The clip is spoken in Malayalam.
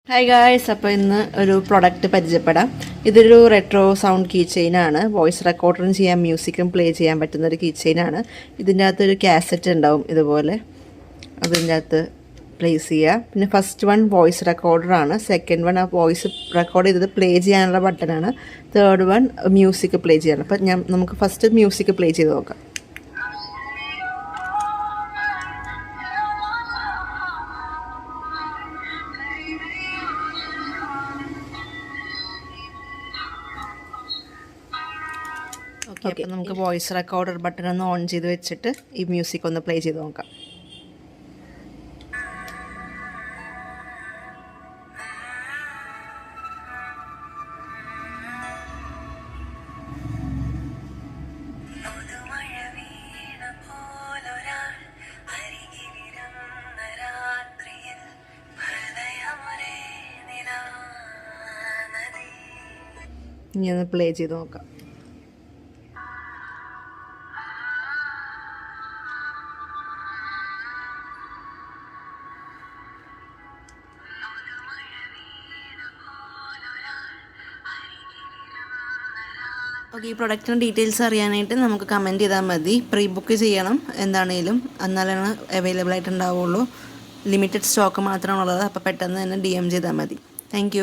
ഹായ് ഗായ്സ്, അപ്പോൾ ഇന്ന് ഒരു പ്രൊഡക്റ്റ് പരിചയപ്പെടാം. ഇതൊരു റെട്രോ സൗണ്ട് കീ ചെയിനാണ്. വോയിസ് റെക്കോർഡറും ചെയ്യാം, മ്യൂസിക്കും പ്ലേ ചെയ്യാൻ പറ്റുന്ന ഒരു കീ ചെയിനാണ്. ഇതിൻ്റെ അകത്തൊരു കാസറ്റ് ഉണ്ടാവും ഇതുപോലെ, അതിൻ്റെ അകത്ത് പ്ലേസ് ചെയ്യുക. പിന്നെ ഫസ്റ്റ് വൺ വോയിസ് റെക്കോർഡറാണ്, സെക്കൻഡ് വൺ ആ വോയിസ് റെക്കോർഡ് ചെയ്തത് പ്ലേ ചെയ്യാനുള്ള ബട്ടനാണ്, തേർഡ് വൺ മ്യൂസിക് പ്ലേ ചെയ്യാനുള്ള. അപ്പം നമുക്ക് ഫസ്റ്റ് മ്യൂസിക് പ്ലേ ചെയ്ത് നോക്കാം. ഓക്കെ, അപ്പോൾ നമുക്ക് വോയിസ് റെക്കോർഡർ ബട്ടൺ ഒന്ന് ഓൺ ചെയ്ത് വെച്ചിട്ട് ഈ മ്യൂസിക് ഒന്ന് പ്ലേ ചെയ്ത് നോക്കാം. ഇനി ഒന്ന് പ്ലേ ചെയ്ത് നോക്കാം. ഓക്കെ, ഈ പ്രൊഡക്റ്റിന് ഡീറ്റെയിൽസ് അറിയാനായിട്ട് നമുക്ക് കമൻറ്റ് ചെയ്താൽ മതി. പ്രീ ബുക്ക് ചെയ്യണം എന്താണേലും, എന്നാലാണ് അവൈലബിൾ ആയിട്ടുണ്ടാവുള്ളൂ. ലിമിറ്റഡ് സ്റ്റോക്ക് മാത്രമാണുള്ളത്. അപ്പോൾ പെട്ടെന്ന് തന്നെ DM ചെയ്താൽ മതി. താങ്ക്